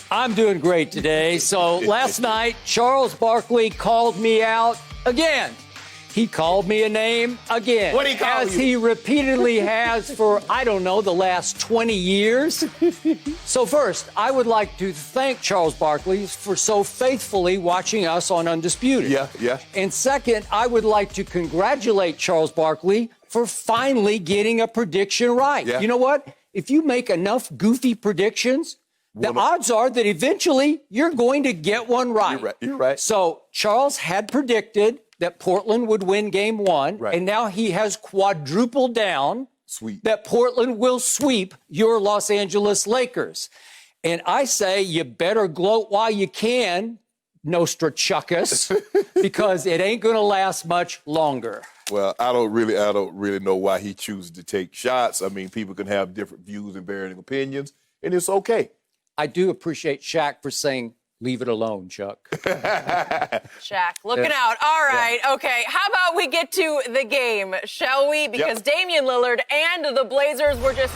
I'm doing great today. So last night, Charles Barkley called me out again. He called me a name again. What did he call you? As he repeatedly has for, I don't know, the last 20 years. So first, I would like to thank Charles Barkley for so faithfully watching us on Undisputed. Yeah. And second, I would like to congratulate Charles Barkley for finally getting a prediction right. Yeah. You know what? If you make enough goofy predictions, the odds are that eventually you're going to get one right. You're right. So Charles had predicted that Portland would win game one, right. and now he has quadrupled down Sweet. that Portland will sweep your Los Angeles Lakers. And I say you better gloat while you can, Nostrachuckus, because it ain't going to last much longer. Well, I don't really know why he chooses to take shots. I mean, people can have different views and varying opinions, and it's okay. I do appreciate Shaq for saying, leave it alone, Chuck. Shaq, looking out. All right, okay. How about we get to the game, shall we? Because Damian Lillard and the Blazers were just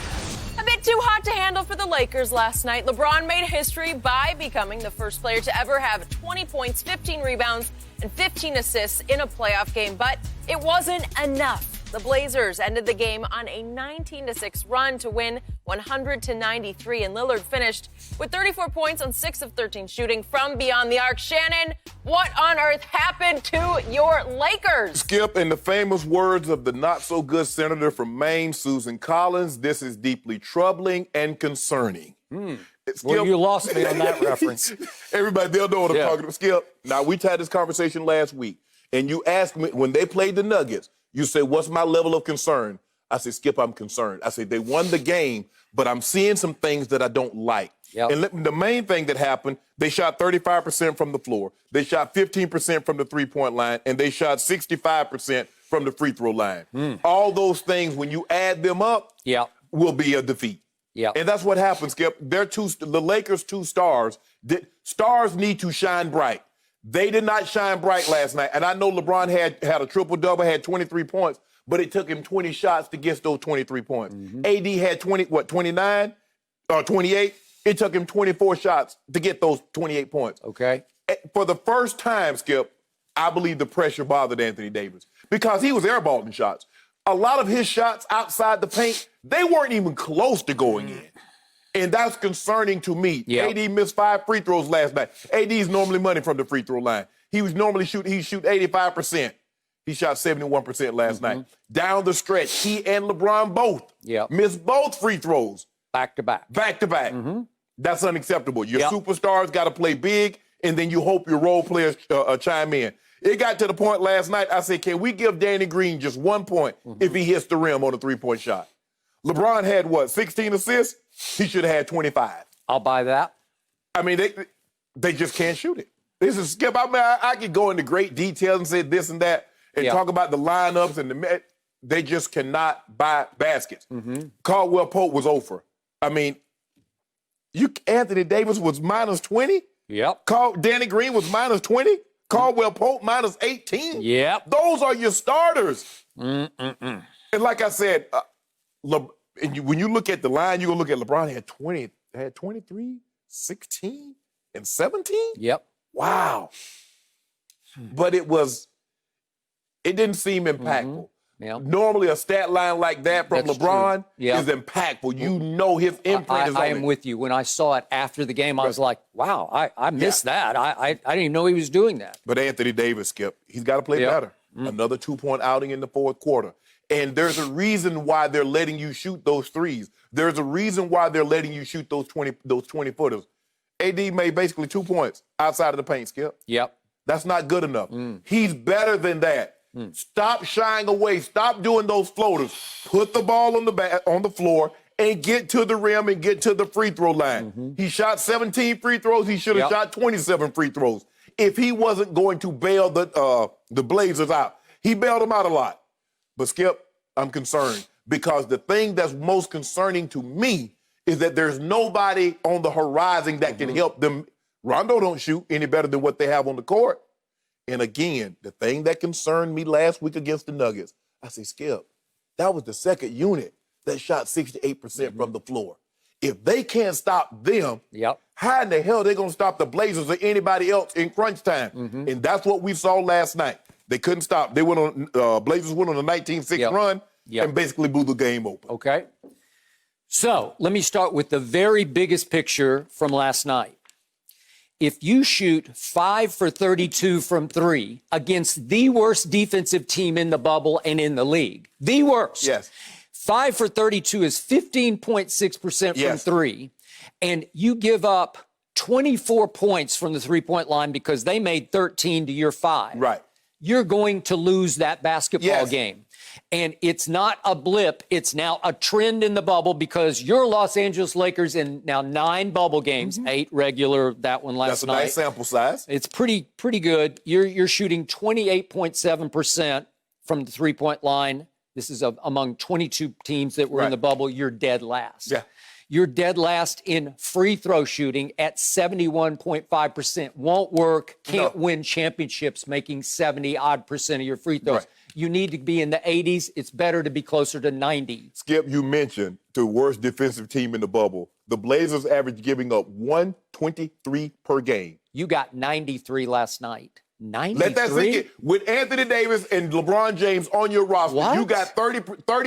a bit too hot to handle for the Lakers last night. LeBron made history by becoming the first player to ever have 20 points, 15 rebounds, and 15 assists in a playoff game, but it wasn't enough. The Blazers ended the game on a 19-6 run to win 100-93, and Lillard finished with 34 points on 6 of 13 shooting from beyond the arc. Shannon, what on earth happened to your Lakers? Skip, in the famous words of the not-so-good senator from Maine, Susan Collins, this is deeply troubling and concerning. Skip, Well, you lost me on that reference. Everybody, they'll know what I'm talking about. Skip, now, we had this conversation last week, and you asked me, when they played the Nuggets, you say, what's my level of concern? I said, Skip, I'm concerned. I said, they won the game, but I'm seeing some things that I don't like. Yep. And the main thing that happened, they shot 35% from the floor. They shot 15% from the three-point line, and they shot 65% from the free throw line. All those things, when you add them up, will be a defeat. And that's what happened, Skip. The Lakers' two stars, stars need to shine bright. They did not shine bright last night. And I know LeBron had a triple-double, had 23 points, but it took him 20 shots to get those 23 points. AD had 29 or 28? It took him 24 shots to get those 28 points. Okay. For the first time, Skip, I believe the pressure bothered Anthony Davis because he was airballing shots. A lot of his shots outside the paint, they weren't even close to going in. And that's concerning to me. AD missed 5 free throws last night. AD's normally money from the free throw line. He shoot 85%. He shot 71% last night. Down the stretch, he and LeBron both missed both free throws. Back to back. That's unacceptable. Your superstars got to play big, and then you hope your role players chime in. It got to the point last night, I said, can we give Danny Green just 1 point if he hits the rim on a three-point shot? LeBron had, 16 assists? He should have had 25. I'll buy that. I mean, they just can't shoot it. This is Skip. I mean, I could go into great details and say this and that and talk about the lineups and they just cannot buy baskets. Caldwell Pope was over. I mean, Anthony Davis was minus 20. Danny Green was minus 20. Caldwell Pope minus 18. Those are your starters. And like I said, when you look at the line, you're going to look at LeBron had 23, 16, and 17? Wow. But it didn't seem impactful. Normally a stat line like that from LeBron is impactful. You know his imprint is on it. I am with you. When I saw it after the game, I was like, wow, I missed that. I didn't even know he was doing that. But Anthony Davis, Skip, he's got to play better. Another 2-point outing in the fourth quarter. And there's a reason why they're letting you shoot those threes. There's a reason why they're letting you shoot those 20-footers. AD made basically 2 points outside of the paint, Skip. That's not good enough. He's better than that. Stop shying away. Stop doing those floaters. Put the ball on the floor and get to the rim and get to the free throw line. He shot 17 free throws. He should have shot 27 free throws. If he wasn't going to bail the Blazers out, he bailed them out a lot. But, Skip, I'm concerned because the thing that's most concerning to me is that there's nobody on the horizon that can help them. Rondo don't shoot any better than what they have on the court. And, again, the thing that concerned me last week against the Nuggets, I say, Skip, that was the second unit that shot 68% from the floor. If they can't stop them, Yep. how in the hell are they going to stop the Blazers or anybody else in crunch time? And that's what we saw last night. They couldn't stop. They went on. Blazers went on a 19-6 run and basically blew the game open. Okay. So let me start with the very biggest picture from last night. If you shoot 5 for 32 from 3 against the worst defensive team in the bubble and in the league, the worst. Yes. 5 for 32 is 15.6% from 3, and you give up 24 points from the three-point line because they made 13 to your 5. Right. You're going to lose that basketball game. And it's not a blip. It's now a trend in the bubble because your Los Angeles Lakers in now 9 bubble games, 8 regular, that one last night. That's a nice sample size. It's pretty good. You're shooting 28.7% from the three-point line. This is among 22 teams that were in the bubble. You're dead last. Yeah. You're dead last in free throw shooting at 71.5%. Won't work. Can't win championships making 70-odd% of your free throws. Right. You need to be in the 80s. It's better to be closer to 90. Skip, you mentioned the worst defensive team in the bubble. The Blazers average giving up 123 per game. You got 93 last night. 93? Let that sink in. With Anthony Davis and LeBron James on your roster, you got 30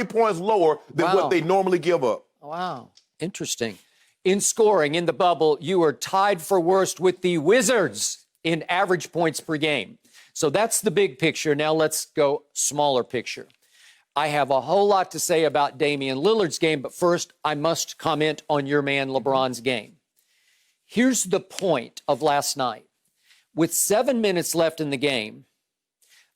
points lower than what they normally give up. Wow. Interesting. In scoring in the bubble, you are tied for worst with the Wizards in average points per game. So that's the big picture. Now let's go smaller picture. I have a whole lot to say about Damian Lillard's game, but first I must comment on your man LeBron's game. Here's the point of last night. With 7 minutes left in the game,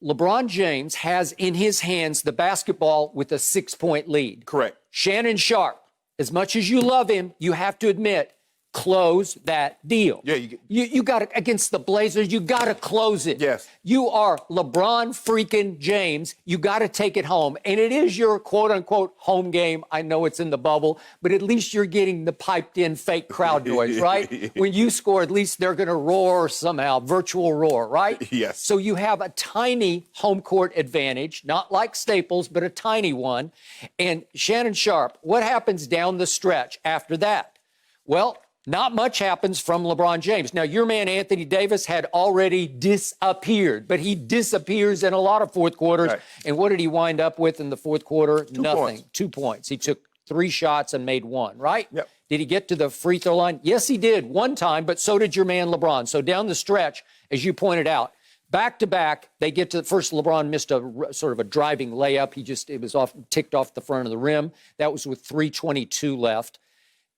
LeBron James has in his hands the basketball with a 6-point lead. Correct. Shannon Sharpe, as much as you love him, you have to admit, close that deal. Yeah, you got to, against the Blazers, you got to close it. Yes. You are LeBron freaking James. You got to take it home. And it is your quote unquote home game. I know it's in the bubble, but at least you're getting the piped in fake crowd noise, right? When you score, at least they're going to roar somehow, virtual roar, right? Yes. So you have a tiny home court advantage, not like Staples, but a tiny one. And Shannon Sharpe, what happens down the stretch after that? Well, not much happens from LeBron James. Now, your man Anthony Davis had already disappeared, but he disappears in a lot of fourth quarters. Right. And what did he wind up with in the fourth quarter? 2 Nothing. points. 2 points. He took 3 shots and made 1, right? Yep. Did he get to the free throw line? Yes, he did one time, but so did your man LeBron. So down the stretch, as you pointed out, back to back, they get to the first. LeBron missed a sort of a driving layup. It was ticked off the front of the rim. That was with 3:22 left.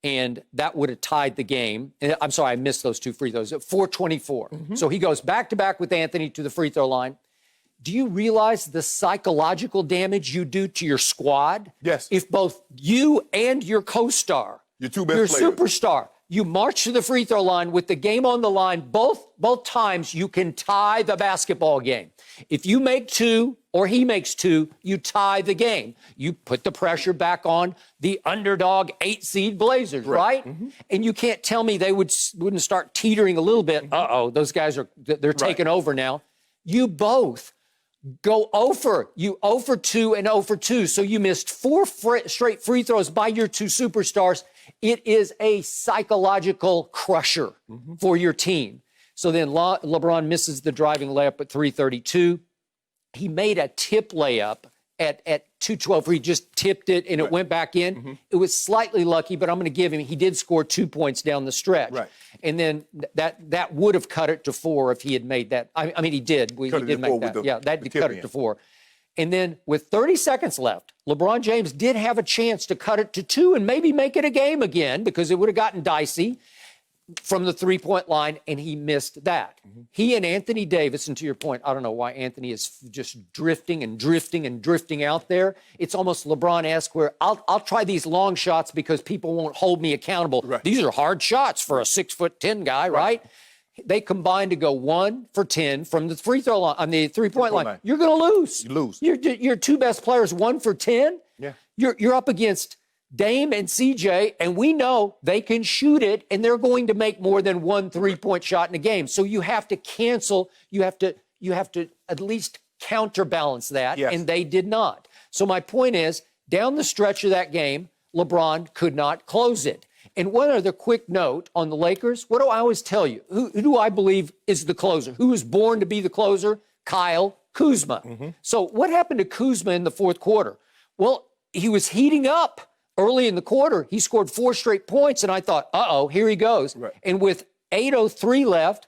And that would have tied the game. I'm sorry, I missed those 2 free throws. 4:24. So he goes back-to-back with Anthony to the free throw line. Do you realize the psychological damage you do to your squad? Yes. If both you and your co-star, Your 2 best your players. superstar, you march to the free throw line with the game on the line, both times you can tie the basketball game. If you make 2 or he makes 2, you tie the game. You put the pressure back on the underdog 8-seed Blazers, right? And you can't tell me they wouldn't start teetering a little bit. Those guys they're taking over now. You both go over. You 0 for 2 and 0 for 2. So you missed 4 straight free throws by your 2 superstars. It is a psychological crusher for your team. So then LeBron misses the driving layup at 3:32. He made a tip layup at 2:12 where he just tipped it and it went back in. It was slightly lucky, but I'm going to give him, he did score 2 points down the stretch. Right. And then that would have cut it to 4 if he had made that. I mean, he did. He did make that. That did cut it to 4. And then with 30 seconds left, LeBron James did have a chance to cut it to 2 and maybe make it a game again because it would have gotten dicey from the three-point line, and he missed that. He and Anthony Davis, and to your point, I don't know why Anthony is just drifting out there. It's almost LeBron-esque where I'll try these long shots because people won't hold me accountable. Right. These are hard shots for a 6'10" guy, right? They combined to go 1 for 10 from the free throw line, on the three-point line. You're going to lose. You lose. Your 2 best players, 1 for 10. Yeah. You're up against Dame and CJ, and we know they can shoot it, and they're going to make more than 1 3-point shot in a game. So you have to cancel. You have to at least counterbalance that, and they did not. So my point is, down the stretch of that game, LeBron could not close it. And one other quick note on the Lakers. What do I always tell you? Who do I believe is the closer? Who was born to be the closer? Kyle Kuzma. So what happened to Kuzma in the fourth quarter? Well, he was heating up early in the quarter. He scored 4 straight points, and I thought, uh-oh, here he goes. Right. And with 8:03 left,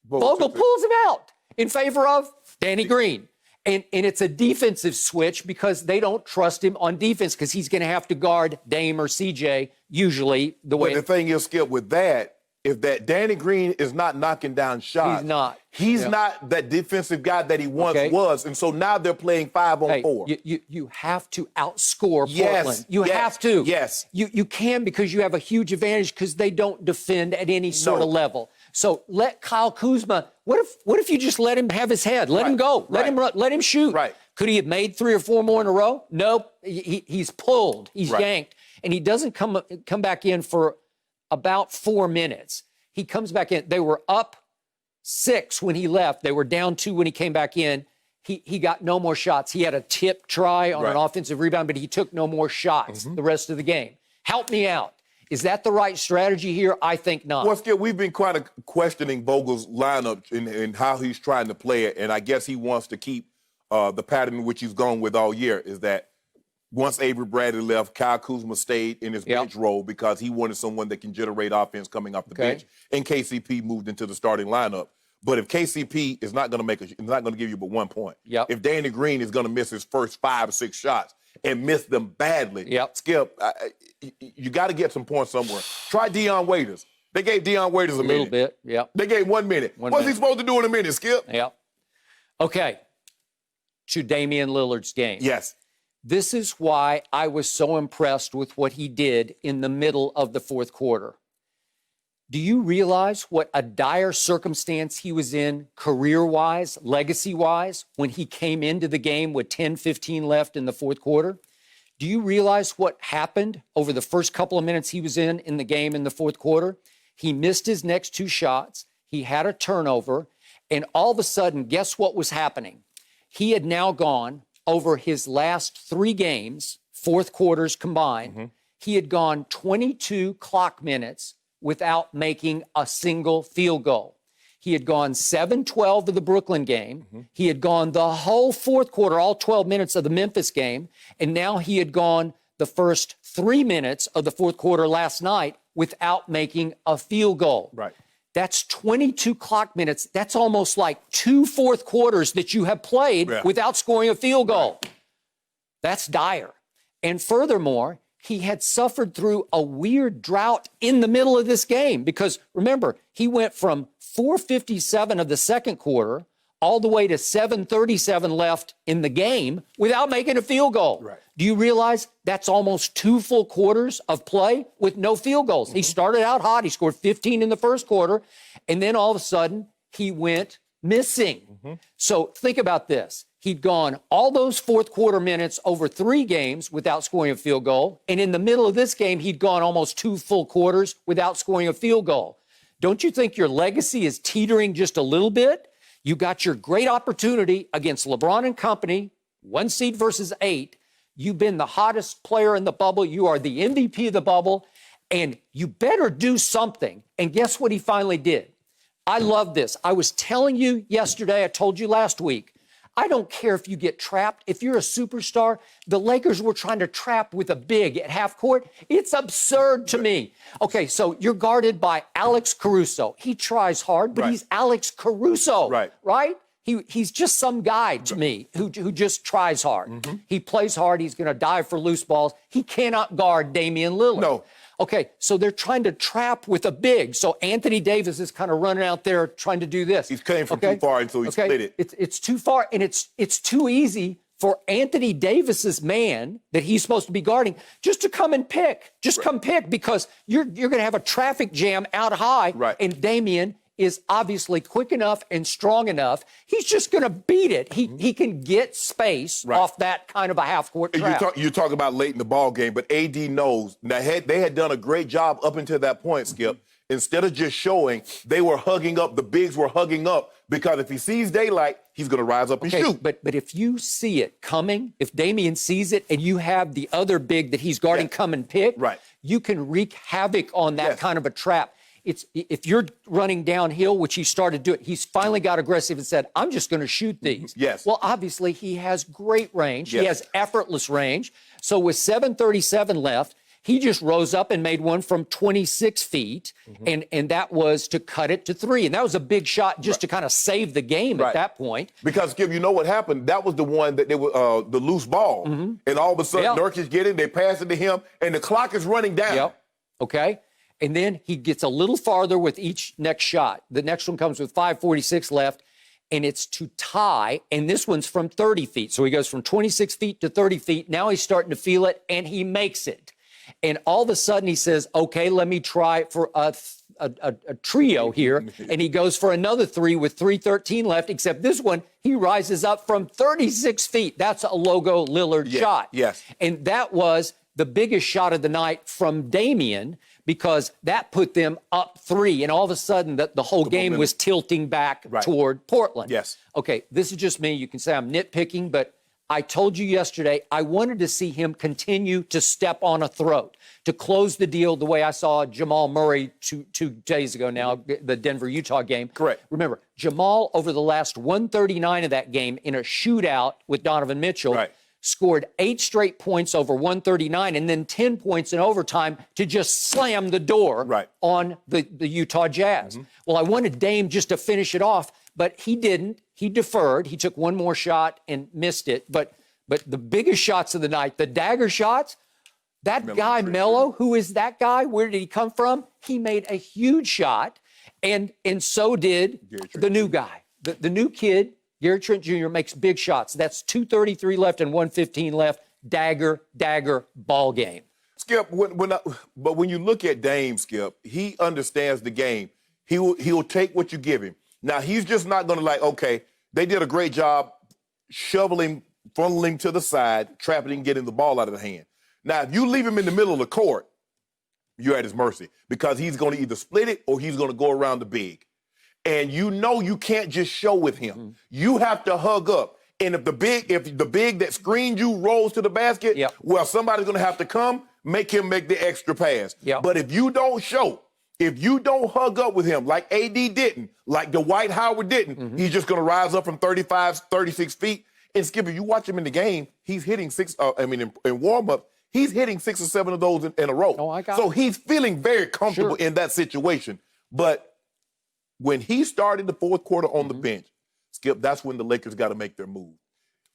Vogel pulls him out in favor of Danny Green. And it's a defensive switch because they don't trust him on defense because he's going to have to guard Dame or CJ usually the way. But the thing is, Skip, with that, if that Danny Green is not knocking down shots, he's not that defensive guy that he once was. And so now they're playing 5-on-4. You have to outscore Portland. You have to. Yes. You can because you have a huge advantage because they don't defend at any sort of level. So let Kyle Kuzma. What if you just let him have his head? Let him go. Let him run. Let him shoot. Right. Could he have made 3 or 4 more in a row? Nope. He's pulled. He's yanked, and he doesn't come back in for about 4 minutes. He comes back in. They were up 6 when he left. They were down 2 when he came back in. He got no more shots. He had a tip try on an offensive rebound, but he took no more shots the rest of the game. Help me out. Is that the right strategy here? I think not. Well, Skip, we've been kind of questioning Vogel's lineup and how he's trying to play it, and I guess he wants to keep the pattern which he's gone with all year, is that once Avery Bradley left, Kyle Kuzma stayed in his bench role because he wanted someone that can generate offense coming off the bench, and KCP moved into the starting lineup. But if KCP is not going to give you but 1 point, if Danny Green is going to miss his first 5 or 6 shots and miss them badly, Skip, you got to get some points somewhere. Try Dion Waiters. They gave Dion Waiters a minute. Little bit, They gave 1 minute. What's he supposed to do in a minute, Skip? Okay. To Damian Lillard's game. Yes. This is why I was so impressed with what he did in the middle of the fourth quarter. Do you realize what a dire circumstance he was in career-wise, legacy-wise, when he came into the game with 10-15 left in the fourth quarter? Do you realize what happened over the first couple of minutes he was in the game in the fourth quarter? He missed his next 2 shots. He had a turnover. And all of a sudden, guess what was happening? He had now gone over his last 3 games, fourth quarters combined. He had gone 22 clock minutes without making a single field goal. He had gone 7-12 of the Brooklyn game. He had gone the whole fourth quarter, all 12 minutes of the Memphis game. And now he had gone the first 3 minutes of the fourth quarter last night without making a field goal. That's 22 clock minutes. That's almost like 2 fourth quarters that you have played without scoring a field goal. That's dire. And furthermore, he had suffered through a weird drought in the middle of this game because, remember, he went from 4:57 of the second quarter all the way to 7:37 left in the game without making a field goal. Do you realize that's almost 2 full quarters of play with no field goals? He started out hot. He scored 15 in the first quarter, and then all of a sudden he went missing. So think about this. He'd gone all those fourth quarter minutes over 3 games without scoring a field goal. And in the middle of this game, he'd gone almost 2 full quarters without scoring a field goal. Don't you think your legacy is teetering just a little bit? You got your great opportunity against LeBron and company, 1 seed versus 8. You've been the hottest player in the bubble. You are the MVP of the bubble. And you better do something. And guess what he finally did? I love this. I was telling you yesterday, I told you last week, I don't care if you get trapped. If you're a superstar, the Lakers were trying to trap with a big at half court. It's absurd to me. Okay, so you're guarded by Alex Caruso. He tries hard, but he's Alex Caruso, right? He's just some guy to me who just tries hard. He plays hard. He's going to dive for loose balls. He cannot guard Damian Lillard. No. Okay, so they're trying to trap with a big. So Anthony Davis is kind of running out there trying to do this. He's came from too far, and so he split it. It's too far, and it's too easy for Anthony Davis's man that he's supposed to be guarding just to come and pick. Just come pick because you're going to have a traffic jam out high, and Damian is obviously quick enough and strong enough. He's just going to beat it. He can get space off that kind of a half-court trap. You talk about late in the ball game, but AD knows. Now, they had done a great job up until that point, Skip, instead of just showing, they were hugging up. The bigs were hugging up because if he sees daylight, he's going to rise up and shoot. But if you see it coming, if Damian sees it and you have the other big that he's guarding come and pick, you can wreak havoc on that kind of a trap. If you're running downhill, which he started doing, he's finally got aggressive and said, I'm just going to shoot these. Well, obviously, he has great range. He has effortless range. So with 7:37 left, he just rose up and made one from 26 feet, and that was to cut it to 3. And that was a big shot just to kind of save the game at that point. Because, Skip, you know what happened? That was the one that they were the loose ball. And all of a sudden, Nurkic get it, they pass it to him, and the clock is running down. Okay. And then he gets a little farther with each next shot. The next one comes with 5:46 left, and it's to tie. And this one's from 30 feet. So he goes from 26 feet to 30 feet. Now he's starting to feel it, and he makes it. And all of a sudden he says, okay, let me try for a trio here. And he goes for another 3 with 3:13 left, except this one, he rises up from 36 feet. That's a logo Lillard shot. And that was the biggest shot of the night from Damian, because that put them up 3. And all of a sudden, the whole game was tilting back toward Portland. Okay, this is just me. You can say I'm nitpicking, but I told you yesterday I wanted to see him continue to step on a throat, to close the deal the way I saw Jamal Murray two days ago now, the Denver-Utah game. Remember, Jamal, over the last 139 of that game, in a shootout with Donovan Mitchell, scored 8 straight points over 139 and then 10 points in overtime to just slam the door on the Utah Jazz. Well, I wanted Dame just to finish it off, but he didn't. He deferred. He took one more shot and missed it. But the biggest shots of the night, the dagger shots, that guy, Melo, who is that guy? Where did he come from? He made a huge shot, and so did the new guy. The new kid, Gary Trent Jr., makes big shots. That's 2:33 left and 1:15 left. Dagger, ball game. Skip, but when you look at Dame, Skip, he understands the game. He'll take what you give him. Now, he's just not going to okay, they did a great job shoveling, funneling to the side, trapping and getting the ball out of the hand. Now, if you leave him in the middle of the court, you're at his mercy, because he's going to either split it or he's going to go around the big. And you know you can't just show with him. You have to hug up. And if the big that screened you rolls to the basket, well, somebody's going to have to come, make him make the extra pass. But if you don't show, if you don't hug up with him like AD didn't, like Dwight Howard didn't, he's just going to rise up from 35, 36 feet. And Skip, if you watch him in the game, he's hitting in warm-up, he's hitting 6 or 7 of those in a row. So he's feeling very comfortable in that situation. But when he started the fourth quarter on the bench, Skip, that's when the Lakers got to make their move.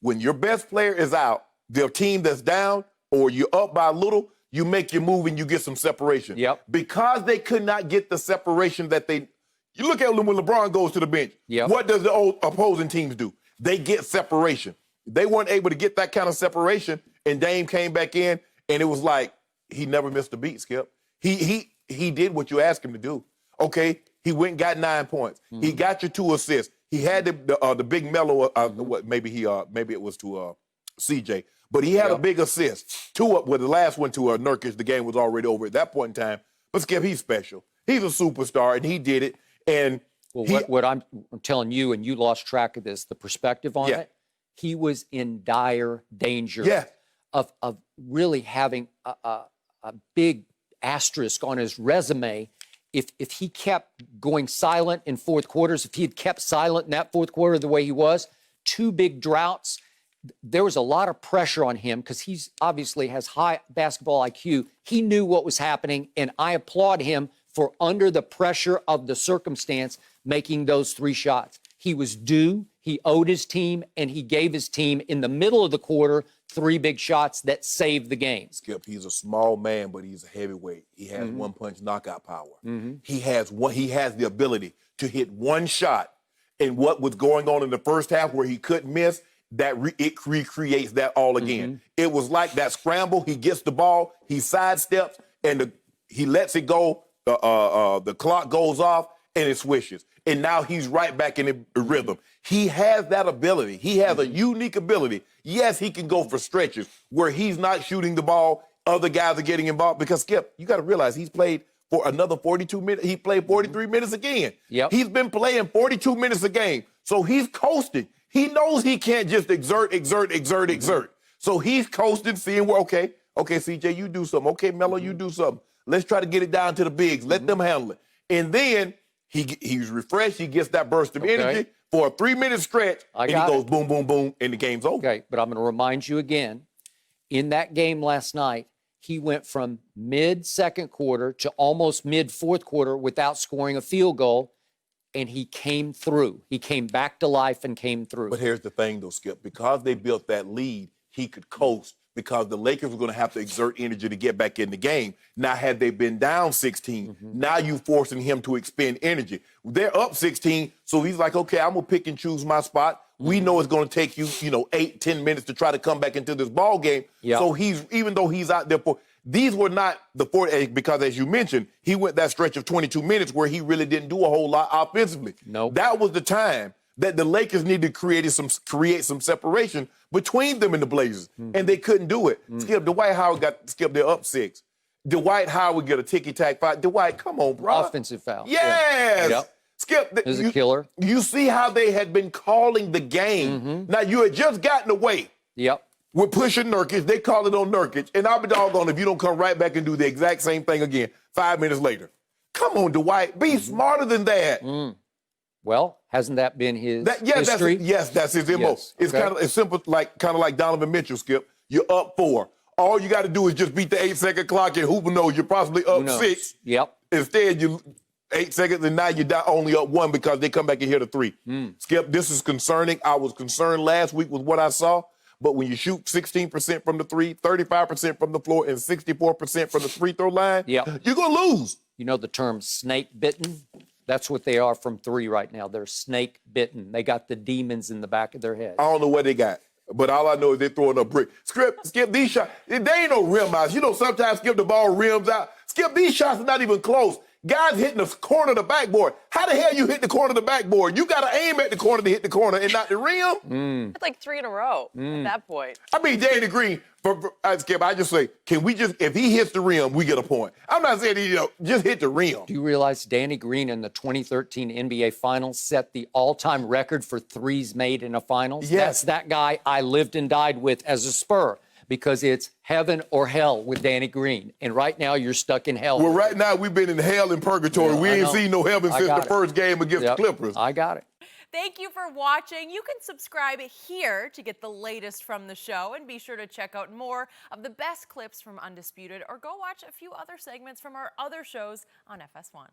When your best player is out, the team that's down, or you're up by a little, you make your move and you get some separation. Because they could not get the separation that you look at when LeBron goes to the bench. What does the opposing teams do? They get separation. They weren't able to get that kind of separation, and Dame came back in, and it was like he never missed a beat, Skip. He did what you asked him to do. Okay, he went and got 9 points. He got you 2 assists. He had the big Melo. Maybe it was to CJ, but he had a big assist. 2 up with the last one to Nurkic. The game was already over at that point in time. But Skip, he's special. He's a superstar, and he did it. And what I'm telling you, and you lost track of this, the perspective on it. He was in dire danger of really having a big asterisk on his resume. If he kept going silent in fourth quarters, if he had kept silent in that fourth quarter the way he was, 2 big droughts, there was a lot of pressure on him because he's obviously has high basketball IQ. He knew what was happening, and I applaud him for, under the pressure of the circumstance, making those 3 shots. He was due, he owed his team, and he gave his team in the middle of the quarter 3 big shots that saved the game. Skip, he's a small man, but he's a heavyweight. He has one-punch knockout power. He has the ability to hit one shot, and what was going on in the first half where he couldn't miss, it recreates that all again. It was like that scramble. He gets the ball, he sidesteps, and he lets it go. The clock goes off, and it swishes. And now he's right back in the rhythm. He has that ability. He has a unique ability. Yes, he can go for stretches where he's not shooting the ball. Other guys are getting involved. Because, Skip, you got to realize he's played for another 42 minutes. He played 43 minutes again. Yep. He's been playing 42 minutes a game. So he's coasting. He knows he can't just exert. So he's coasting, seeing where, okay, CJ, you do something. Okay, Melo, you do something. Let's try to get it down to the bigs. Let them handle it. And then he's refreshed. He gets that burst of energy for a 3-minute stretch, and he goes boom, boom, boom, and the game's over. Okay, but I'm going to remind you again, in that game last night, he went from mid-second quarter to almost mid-fourth quarter without scoring a field goal, and he came through. He came back to life and came through. But here's the thing, though, Skip. Because they built that lead, he could coast because the Lakers were going to have to exert energy to get back in the game. Now, had they been down 16, now you forcing him to expend energy. They're up 16, so he's like, okay, I'm going to pick and choose my spot. We know it's going to take you, 8, 10 minutes to try to come back into this ball game. Yep. So even though he's out there for, these were not the 40, because as you mentioned, he went that stretch of 22 minutes where he really didn't do a whole lot offensively. Nope. That was the time that the Lakers needed to create some separation between them and the Blazers, and they couldn't do it. Skip, Dwight Howard they're up 6. Dwight Howard get a ticky-tack fight. Dwight, come on, bro. Offensive foul. Yes. Yeah. Yep. Skip, It was a killer. You see how they had been calling the game. Now, you had just gotten away Yep. with pushing Nurkic. They call it on Nurkic, and I'll be doggone if you don't come right back and do the exact same thing again 5 minutes later. Come on, Dwight. Be smarter than that. Well, hasn't that been his history? That's his MO. Yes. It's Okay. it's simple, kind of like Donovan Mitchell, Skip. You're up 4. All you got to do is just beat the 8-second clock, and who knows, you're possibly up 6. Yep. Instead, you 8 seconds, and now you're only up 1 because they come back and hit a 3. Skip, this is concerning. I was concerned last week with what I saw, but when you shoot 16% from the 3, 35% from the floor, and 64% from the free throw line, Yep. you're going to lose. You know the term snake bitten? That's what they are from 3 right now. They're snake bitten. They got the demons in the back of their head. I don't know what they got, but all I know is they're throwing a brick. Skip, these shots, they ain't no rim outs. Sometimes, Skip, the ball rims out. Skip, these shots are not even close. Guys hitting the corner of the backboard. How the hell you hit the corner of the backboard? You got to aim at the corner to hit the corner and not the rim. It's like 3 in a row at that point. I mean, Danny Green, Skip, I just say, if he hits the rim, we get a point. I'm not saying, just hit the rim. Do you realize Danny Green in the 2013 NBA Finals set the all-time record for threes made in a finals? Yes. That's that guy I lived and died with as a Spur, because it's heaven or hell with Danny Green. And right now, you're stuck in hell. Well, right now, we've been in hell and purgatory. Yeah, we ain't seen no heaven since the first game against the Clippers. I got it. Thank you for watching. You can subscribe here to get the latest from the show, and be sure to check out more of the best clips from Undisputed, or go watch a few other segments from our other shows on FS1.